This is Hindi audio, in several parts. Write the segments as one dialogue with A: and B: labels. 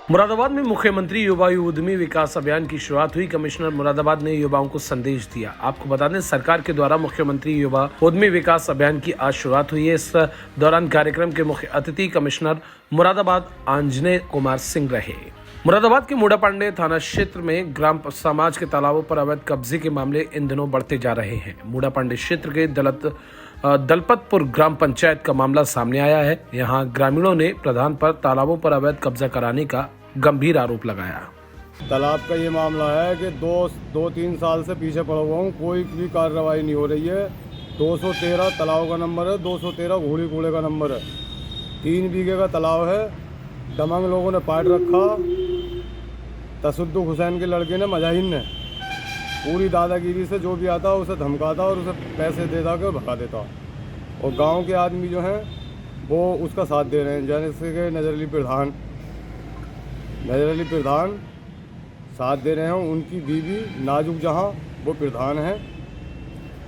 A: मुरादाबाद में मुख्यमंत्री युवा उद्यमी विकास अभियान की शुरुआत हुई। कमिश्नर मुरादाबाद ने युवाओं को संदेश दिया। आपको बता दें, सरकार के द्वारा मुख्यमंत्री युवा उद्यमी विकास अभियान की आज शुरुआत हुई है। इस दौरान कार्यक्रम के मुख्य अतिथि कमिश्नर मुरादाबाद आंजनेय कुमार सिंह रहे। मुरादाबाद के मूडापांडे थाना क्षेत्र में ग्राम समाज के तालाबों पर अवैध कब्जे के मामले इन दिनों बढ़ते जा रहे हैं। मूडापांडे क्षेत्र के दलपतपुर ग्राम पंचायत का मामला सामने आया है। यहां ग्रामीणों ने प्रधान पर तालाबों पर अवैध कब्जा कराने का गंभीर आरोप लगाया।
B: तालाब का ये मामला है कि दो तीन साल से पीछे पड़ा हुआ हूँ, कोई भी कार्रवाई नहीं हो रही है। 213 तालाब का नंबर है, 213 घोड़ी कूड़े का नंबर है। 3 बीघे का तालाब है। दमंग लोगों ने पाट रखा। तसुद्दुक हुसैन के लड़के ने, मजाहिन ने पूरी दादागिरी से जो भी आता उसे धमकाता और उसे पैसे दे के भगा देता। और गांव के आदमी जो हैं वो उसका साथ दे रहे हैं। जैसे कि नजर अली प्रधान साथ दे रहे हैं। उनकी बीवी नाजुक जहां वो प्रधान है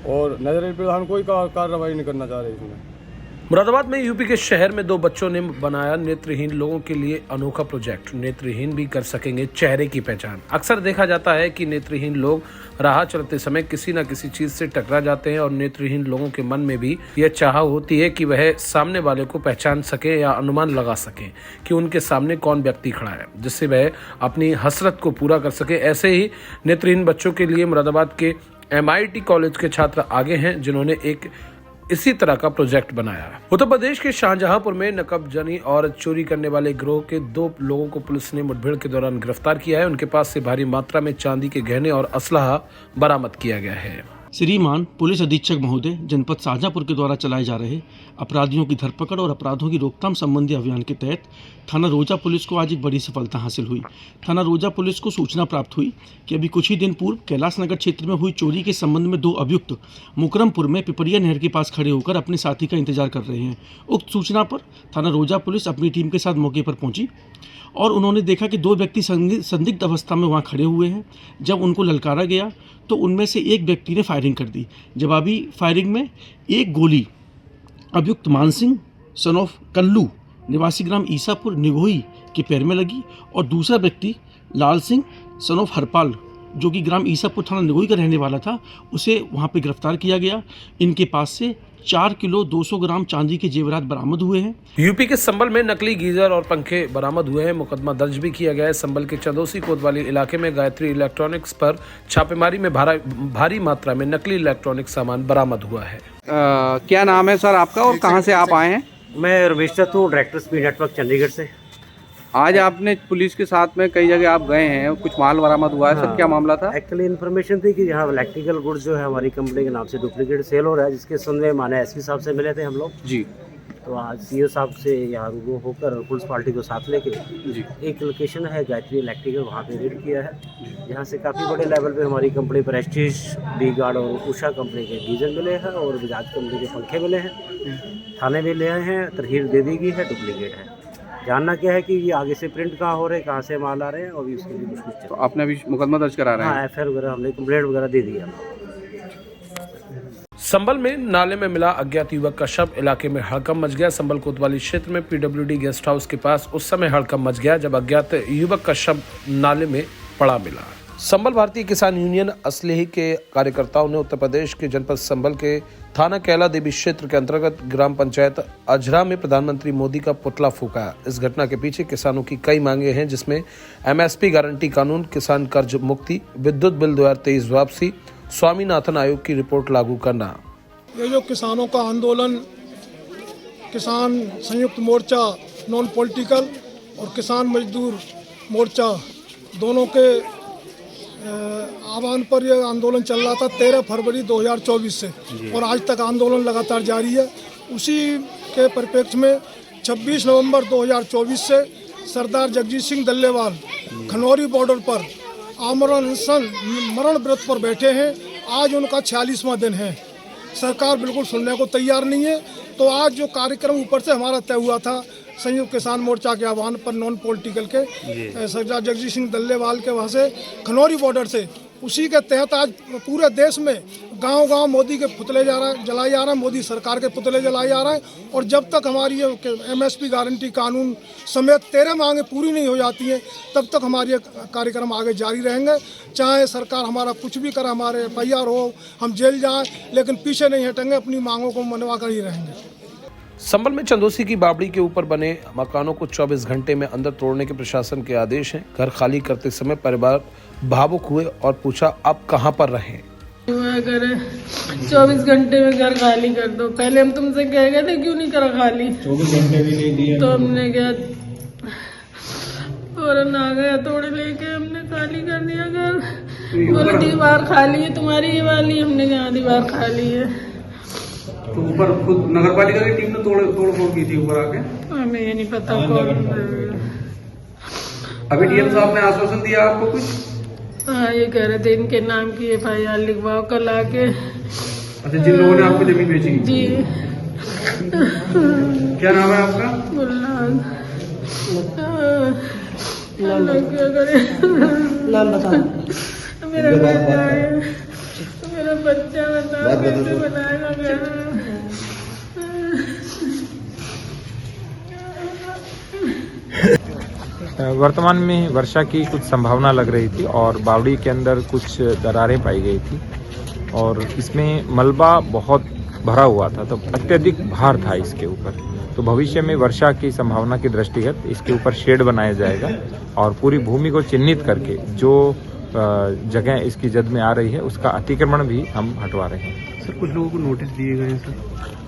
B: और नजर अली प्रधान कोई कार्रवाई नहीं करना चाह रहे इसमें।
A: मुरादाबाद में यूपी के शहर में 2 बच्चों ने बनाया नेत्रहीन लोगों के लिए अनोखा प्रोजेक्ट। नेत्रहीन भी कर सकेंगे चेहरे की पहचान। अक्सर देखा जाता है कि नेत्रहीन लोग राह चलते समय किसी न किसी चीज से टकरा जाते हैं और नेत्रहीन लोगों के मन में भी यह चाह होती है कि वह सामने वाले को पहचान सके या अनुमान लगा सके कि उनके सामने कौन व्यक्ति खड़ा है, जिससे वह अपनी हसरत को पूरा कर सके। ऐसे ही नेत्रहीन बच्चों के लिए मुरादाबाद के MIT कॉलेज के छात्र आगे हैं, जिन्होंने एक इसी तरह का प्रोजेक्ट बनाया है। उत्तर प्रदेश के शाहजहांपुर में नकबजनी और चोरी करने वाले गिरोह के 2 लोगों को पुलिस ने मुठभेड़ के दौरान गिरफ्तार किया है। उनके पास से भारी मात्रा में चांदी के गहने और असलहा बरामद किया गया है।
C: श्रीमान पुलिस अधीक्षक महोदय, जनपद शाहजहांपुर के द्वारा चलाए जा रहे अपराधियों की धरपकड़ और अपराधों की रोकथाम संबंधी अभियान के तहत थाना रोजा पुलिस को आज एक बड़ी सफलता हासिल हुई। थाना रोजा पुलिस को सूचना प्राप्त हुई कि अभी कुछ ही दिन पूर्व कैलाश नगर क्षेत्र में हुई चोरी के संबंध में 2 अभियुक्त मुकरमपुर में पिपरिया नहर के पास खड़े होकर अपने साथी का इंतजार कर रहे हैं। उक्त सूचना पर थाना रोजा पुलिस अपनी टीम के साथ मौके पर पहुंची और उन्होंने देखा कि 2 व्यक्ति संदिग्ध अवस्था में वहां खड़े हुए हैं। जब उनको ललकारा गया तो उनमें से एक व्यक्ति ने फायरिंग कर दी। जवाबी फायरिंग में एक गोली अभियुक्त मानसिंह सन ऑफ कल्लू निवासी ग्राम ईसापुर निगोही के पैर में लगी और दूसरा व्यक्ति लाल सिंह सन ऑफ हरपाल जो कि ग्राम ईसापुर थाना निगोही का रहने वाला था, उसे वहां पे गिरफ्तार किया गया। इनके पास से 4 किलो 200 ग्राम चांदी के जेवरात बरामद हुए हैं।
A: यूपी के संबल में नकली गीजर और पंखे बरामद हुए हैं। मुकदमा दर्ज भी किया गया है। संबल के चंदोसी कोतवाली इलाके में गायत्री इलेक्ट्रॉनिक्स पर छापेमारी में भारी मात्रा में नकली इलेक्ट्रॉनिक सामान बरामद हुआ है।
D: क्या नाम है सर आपका और कहां से आप आए हैं?
E: मैं रमेश दत्त हूँ, डायरेक्टर स्पीड नेटवर्क चंडीगढ़ से।
D: आज आपने पुलिस के साथ में कई जगह आप गए हैं, कुछ माल बरामद हुआ है। सर क्या मामला था?
E: एक्चुअली इन्फॉर्मेशन थी कि यहाँ इलेक्ट्रिकल गुड्स जो है हमारी कंपनी के नाम से डुप्लीकेट सेल हो रहा है, जिसके संबंध में माने SP साहब से मिले थे हम लोग
D: जी।
E: तो आज CO साहब से यहाँ रूबरू होकर पुलिस पार्टी को साथ लेके
D: जी
E: एक लोकेशन है गायत्री इलेक्ट्रिकल, वहाँ पे रेड किया है। यहाँ से काफ़ी बड़े लेवल पे हमारी कंपनी प्रेस्टीज, डी गार्ड और उषा कंपनी के गीजर मिले हैं और बजाज कंपनी के पंखे मिले हैं। थाने में ले आए हैं, तरहीर दे दी गई है, डुप्लीकेट है। जानना क्या है कि ये आगे से प्रिंट कहाँ हो रहे हैं, कहाँ से माल आ रहे हैं, और भी उसके लिए कुछ
D: तो आपने अभी मुकदमा दर्ज करा रहे हैं?
E: हाँ, FIR वगैरह हमने कंप्लेंट वगैरह दे दिया।
A: संबल में नाले में मिला अज्ञात युवक का शव। इलाके में हड़कंप मच गया। संबल कोतवाली क्षेत्र में PWD गेस्ट हाउस के पास उस समय हड़कंप मच गया जब अज्ञात युवक का शव नाले में पड़ा मिला। संबल भारतीय किसान यूनियन असलेही के कार्यकर्ताओं ने उत्तर प्रदेश के जनपद संबल के थाना कैला देवी क्षेत्र के अंतर्गत ग्राम पंचायत अजरा में प्रधानमंत्री मोदी का पुतला फूका। इस घटना के पीछे किसानों की कई मांगे हैं, जिसमें MSP गारंटी कानून, किसान कर्ज मुक्ति, विद्युत बिल 2023 वापसी, स्वामीनाथन आयोग की रिपोर्ट लागू करना।
F: ये जो किसानों का आंदोलन, किसान संयुक्त मोर्चा नॉन पॉलिटिकल और किसान मजदूर मोर्चा दोनों के आह्वान पर यह आंदोलन चल रहा था 13 फरवरी 2024 से और आज तक आंदोलन लगातार जारी है। उसी के परिप्रेक्ष्य में 26 नवंबर 2024 से सरदार जगजीत सिंह डल्लेवाल खनौरी बॉर्डर पर आमरण अनशन मरण व्रत पर बैठे हैं। आज उनका 46वां दिन है। सरकार बिल्कुल सुनने को तैयार नहीं है। तो आज जो कार्यक्रम ऊपर से हमारा तय हुआ था संयुक्त किसान मोर्चा के आह्वान पर नॉन पॉलिटिकल के सरदार जगजीत सिंह डल्लेवाल के वहाँ से खनौरी बॉर्डर से, उसी के तहत आज पूरे देश में गांव-गांव मोदी के पुतले जलाए जा रहे हैं, मोदी सरकार के पुतले जलाए जा रहे हैं। और जब तक हमारी ये MSP गारंटी कानून समेत 13 मांगे पूरी नहीं हो जाती हैं, तब तक हमारे ये कार्यक्रम आगे जारी रहेंगे। चाहे सरकार हमारा कुछ भी करे, हमारे FIR हो, हम जेल जाएं, लेकिन पीछे नहीं हटेंगे, अपनी मांगों को मनवा कर ही रहेंगे।
A: संभल में चंदोसी की बावड़ी के ऊपर बने मकानों को 24 घंटे में अंदर तोड़ने के प्रशासन के आदेश हैं। घर खाली करते समय परिवार भावुक हुए और पूछा, अब कहां पर रहें?
G: 24 घंटे में घर खाली कर दो। पहले हम तुमसे कह गए थे, क्यों नहीं करा खाली? 24 घंटे भी नहीं दिए तो हमने क्या फौरन आ गया, तोड़े लेके हमने खाली कर दिया घर। बोले दीवार खाली है तुम्हारी ये वाली, हमने कहा दीवार खाली है।
D: तो ऊपर खुद नगर पालिका की टीम ने तोड़ फोड़ की थी ऊपर आके?
G: हमें ये नहीं पता कौन।
D: अभी DM साहब ने आश्वासन दिया आपको कुछ?
G: हाँ, ये कह रहे थे इनके नाम की FIR लिखवाओ कल आके।
D: अच्छा, जिन लोगों ने आपको जमीन बेची?
G: जी।
D: क्या नाम है आपका?
G: गुलनाज। क्या करे? नाम बता। मेरा बच्चा है, मेरा बच्चा बता कैसे बनाएगा घर?
H: वर्तमान में वर्षा की कुछ संभावना लग रही थी और बावड़ी के अंदर कुछ दरारें पाई गई थी और इसमें मलबा बहुत भरा हुआ था, तो अत्यधिक भार था इसके ऊपर। तो भविष्य में वर्षा की संभावना के दृष्टिगत इसके ऊपर शेड बनाया जाएगा और पूरी भूमि को चिन्हित करके जो जगह इसकी जद में आ रही है उसका अतिक्रमण भी हम हटवा रहे हैं।
D: सर, कुछ लोगों को नोटिस दिए गए हैं सर?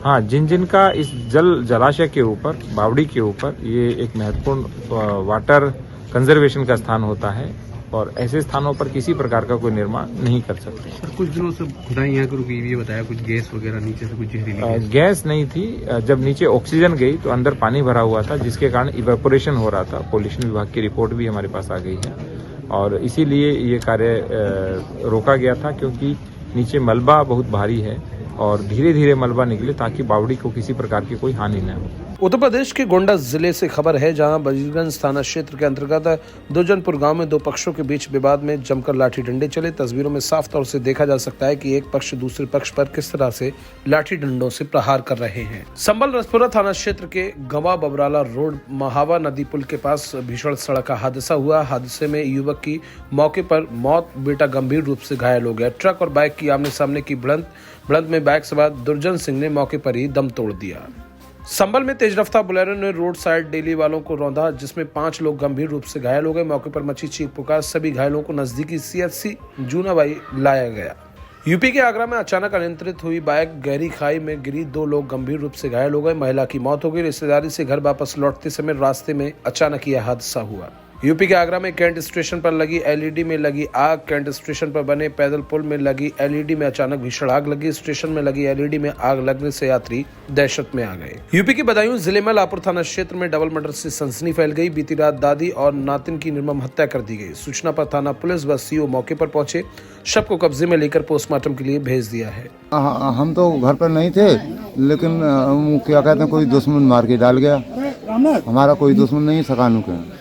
H: हाँ, जिन का इस जलाशय के ऊपर, बावड़ी के ऊपर, ये एक महत्वपूर्ण वाटर कंजर्वेशन का स्थान होता है और ऐसे स्थानों पर किसी प्रकार का कोई निर्माण नहीं कर सकते।
D: सर, कुछ दिनों से खुदाई यहाँ की रुकी हुई है, बताया कुछ गैस वगैरह नीचे से कुछ जहरीली
H: गैस नहीं थी। जब नीचे ऑक्सीजन गई तो अंदर पानी भरा हुआ था, जिसके कारण इवेपोरेशन हो रहा था। पॉल्यूशन विभाग की रिपोर्ट भी हमारे पास आ गई है और इसीलिए ये कार्य रोका गया था, क्योंकि नीचे मलबा बहुत भारी है और धीरे धीरे मलबा निकले ताकि बावड़ी को किसी प्रकार की कोई हानि न हो।
A: उत्तर प्रदेश के गोंडा जिले से खबर है, जहां बजीरगंज थाना क्षेत्र के अंतर्गत दुर्जनपुर गांव में दो पक्षों के बीच विवाद में जमकर लाठी डंडे चले। तस्वीरों में साफ तौर से देखा जा सकता है कि एक पक्ष दूसरे पक्ष पर किस तरह से लाठी डंडों से प्रहार कर रहे हैं। संभल रसपुरा थाना क्षेत्र के गवा बबराला रोड महावा नदी पुल के पास भीषण सड़क का हादसा हुआ। हादसे में युवक की मौके पर मौत, बेटा गंभीर रूप से घायल हो गया। ट्रक और बाइक की आमने सामने की भिड़ंत में बाइक सवार दुर्जन सिंह ने मौके पर ही दम तोड़ दिया। संभल में तेज रफ्तार बोलेरो ने रोड साइड डेली वालों को रौंदा, जिसमें 5 लोग गंभीर रूप से घायल हो गए। मौके पर मची चीख पुकार, सभी घायलों को नजदीकी CHC जूनाबाई लाया गया। यूपी के आगरा में अचानक अनियंत्रित हुई बाइक गहरी खाई में गिरी, 2 लोग गंभीर रूप से घायल हो गए। महिला की मौत हो गई। रिश्तेदारी से घर वापस लौटते समय रास्ते में अचानक यह हादसा हुआ। यूपी के आगरा में कैंट स्टेशन पर लगी LED में लगी आग। कैंट स्टेशन पर बने पैदल पुल में लगी LED में अचानक भीषण आग लगी। स्टेशन में लगी LED में आग लगने से यात्री दहशत में आ गए। यूपी के बदायूं जिले में लापुर थाना क्षेत्र में डबल मर्डर से सनसनी फैल गई। बीती रात दादी और नातिन की निर्मम हत्या कर दी गई। सूचना पर थाना पुलिस व CO मौके पर पहुंचे, शव को कब्जे में लेकर पोस्टमार्टम के लिए भेज दिया है।
B: हम तो घर पर नहीं थे, लेकिन क्या कहते हैं, कोई दुश्मन मार के डाल गया। हमारा कोई दुश्मन नहीं, सकानू के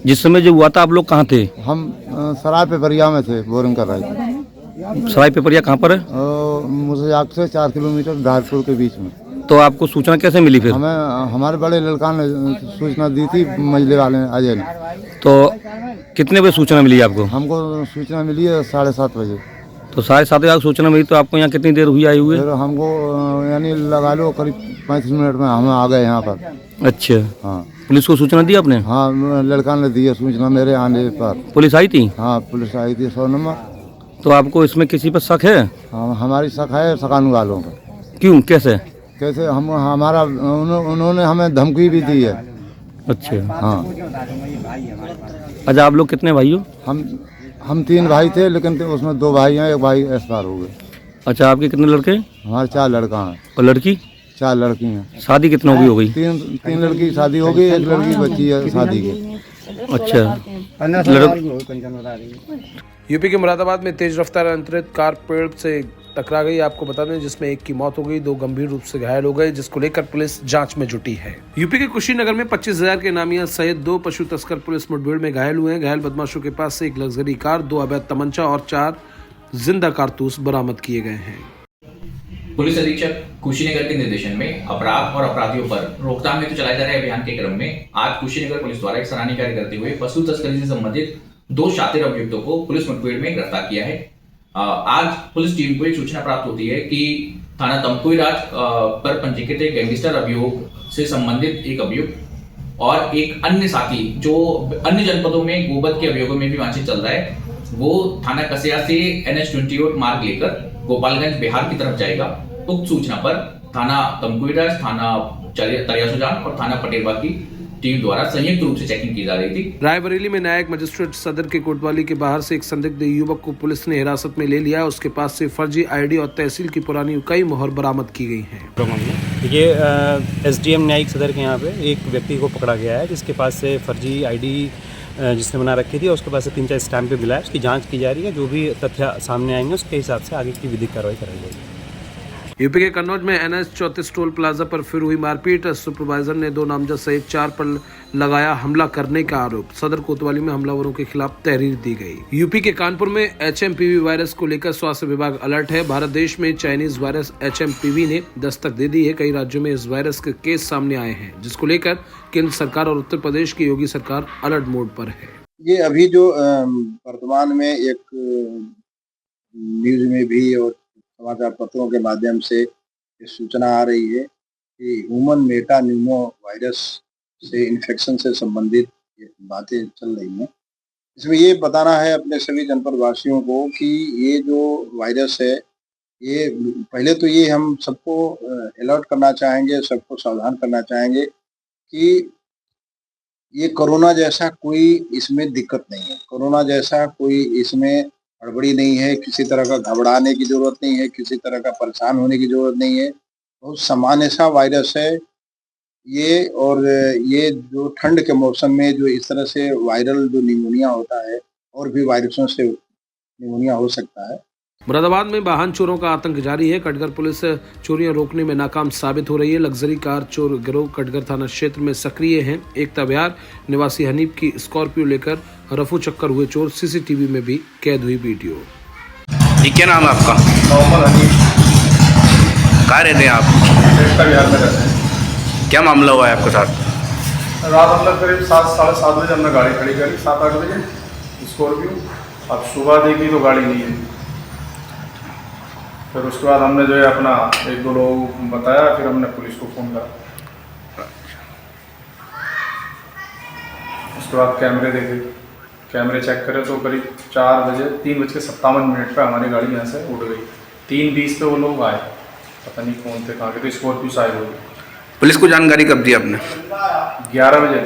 I: जिस समय जो हुआ था आप लोग कहाँ थे?
B: हम सराय पेपरिया में थे, बोरिंग कर रहे थे।
I: सराय पेपरिया कहाँ पर है?
B: मुझे आग से 4 किलोमीटर धारपुर के बीच में।
I: तो आपको सूचना कैसे मिली फिर?
B: हमें हमारे बड़े लड़का ने सूचना दी थी, मजले वाले ने, अजय ने।
I: तो कितने बजे सूचना मिली आपको?
B: हमको सूचना मिली है 7:30 बजे।
I: तो 7:30 बजे सूचना मिली, तो आपको यहाँ कितनी देर हुई आए हुए?
B: फिर हमको यानी लगा लो करीब 35 मिनट में हम आ गए यहाँ पर।
I: अच्छा,
B: हाँ।
I: पुलिस को सूचना दी आपने?
B: हाँ, लड़का ने दी है सूचना मेरे आने पर।
I: पुलिस आई थी?
B: हाँ, पुलिस आई थी 100 नंबर।
I: तो आपको इसमें किसी पर शक है?
B: हाँ, हमारी शक है सकानू वालों पर।
I: क्यों, कैसे?
B: कैसे? हमारा उन्होंने हमें धमकी भी दी है।
I: अच्छा,
B: हाँ।
I: अच्छा, आप लोग कितने भाई हो?
B: हम 3 भाई थे, लेकिन उसमें 2 भाई हैं, 1 भाई एक्सपायर हो गए।
I: अच्छा, आपके कितने लड़के?
B: हमारे 4 लड़का हैं।
I: और लड़की?
B: 4 लड़की हैं।
I: शादी कितनों की हो गई?
B: 3 लड़की शादी हो गई, 1 लड़की बच्ची है शादी की।
I: अच्छा,
A: यूपी के मुरादाबाद में तेज रफ्तार अंतरित कार पेड़ से टकरा गई, आपको बता दें, जिसमें एक की मौत हो गई, 2 गंभीर रूप से घायल हो गए, जिसको लेकर पुलिस जांच में जुटी है। यूपी के कुशीनगर में 25,000 के इनामिया सहित 2 पशु तस्कर पुलिस मुठभेड़ में घायल हुए हैं। घायल बदमाशों के पास से एक लग्जरी कार, 2 अवैध तमंचा और 4 जिंदा कारतूस बरामद किए गए हैं।
J: पुलिस अधीक्षक कुशीनगर के निर्देशन में अपराध और अपराधियों पर रोकथाम हेतु चलाए जा रहे अभियान के क्रम में आज कुशीनगर पुलिस द्वारा एक सराहनीय कार्य करते हुए पशु तस्करी से संबंधित 2 शातिर अभियुक्तों को पुलिस मुठभेड़ में गिरफ्तार किया है। आज पुलिस टीम को एक सूचना प्राप्त होती है कि थाना तमकुईराज पर पंजीकृत एक गैंगस्टर अभियोग से संबंधित एक अभियुक्त और एक अन्य साथी जो अन्य जनपदों में गोवध के अभियोगों में भी वांछित चल रहा है, वो थाना कसिया से NH-28 मार्ग लेकर गोपालगंज बिहार की तरफ जाएगा। उक्त सूचना पर थाना तमकुईराज, थाना तरियासुजान और थाना पटेरवा की टीम द्वारा संयुक्त रूप से चेकिंग की जा रही थी।
A: रायबरेली में न्यायिक मजिस्ट्रेट सदर के कोतवाली के बाहर से एक संदिग्ध युवक को पुलिस ने हिरासत में ले लिया। उसके पास से फर्जी ID और तहसील की पुरानी कई मोहर बरामद की गई हैं।
K: ये SDM न्यायिक सदर के यहाँ पे एक व्यक्ति को पकड़ा गया है, जिसके पास से फर्जी ID जिसने बना रखी थी, उसके पास से 3-4 स्टैम्प मिला है। उसकी जाँच की जा रही है। जो भी तथ्य सामने आएंगे उसके हिसाब से आगे की विधिक कार्रवाई कराई जाएगी।
A: यूपी के कन्नौज में NH-34 टोल प्लाजा पर फिर हुई मारपीट। सुपरवाइजर ने 2 नामजद सहित 4 पर लगाया हमला करने का आरोप। सदर कोतवाली में हमलावरों के खिलाफ तहरीर दी गई। यूपी के कानपुर में HMPV वायरस को लेकर स्वास्थ्य विभाग अलर्ट है। भारत देश में चाइनीज वायरस HMPV ने दस्तक दे दी है। कई राज्यों में इस वायरस के केस सामने आए हैं, जिसको लेकर केंद्र सरकार और उत्तर प्रदेश की योगी सरकार अलर्ट मोड पर है।
L: ये अभी जो वर्तमान में एक न्यूज में भी और समाचार पत्रों के माध्यम से सूचना आ रही है कि ह्यूमन मेटा न्यूमो वायरस से इन्फेक्शन से संबंधित बातें चल रही हैं। इसमें ये बताना है अपने सभी जनपद वासियों को कि ये जो वायरस है, ये पहले तो ये हम सबको अलर्ट करना चाहेंगे, सबको सावधान करना चाहेंगे कि ये कोरोना जैसा कोई इसमें दिक्कत नहीं है। कोरोना जैसा कोई इसमें हड़बड़ी नहीं है, किसी तरह का घबराने की जरूरत नहीं है, किसी तरह का परेशान होने की जरूरत नहीं है। बहुत सामान्य सा वायरस है ये। और ये जो ठंड के मौसम में जो इस तरह से वायरल जो निमोनिया होता है, और भी वायरसों से निमोनिया हो सकता है।
A: मुरादाबाद में वाहन चोरों का आतंक जारी है। कटघर पुलिस चोरियां रोकने में नाकाम साबित हो रही है। लग्जरी कार चोर गिरोह कटघर थाना क्षेत्र में सक्रिय हैं। एक तबियार निवासी हनीफ की स्कॉर्पियो लेकर रफू चक्कर हुए चोर CCTV में भी कैद हुई वीडियो।
M: जी, क्या नाम है आपका?
B: मोहम्मद हनीफ।
M: कहाँ रहते हैं आप?
B: बिहार में रहते हैं।
M: क्या मामला हुआ है आपके साथ?
B: रात हम लोग करीब 7-7:30 बजे हमने गाड़ी खड़ी करी, 7-8 बजे स्कॉर्पियो। अब सुबह देखी तो गाड़ी नहीं है। फिर उसके बाद हमने जो है अपना 1-2 लोगों को बताया, फिर हमने पुलिस को फ़ोन करा। उसके बाद कैमरे देखे, कैमरे चेक करे तो करीब 3:57 पर हमारी गाड़ी यहाँ से उड़ गई। 3:20 पे वो लोग आए, पता नहीं कौन थे, कहाँ के थे। स्कॉर्पियो से आए लोग।
M: पुलिस को जानकारी कब दी आपने?
B: 11 बजे।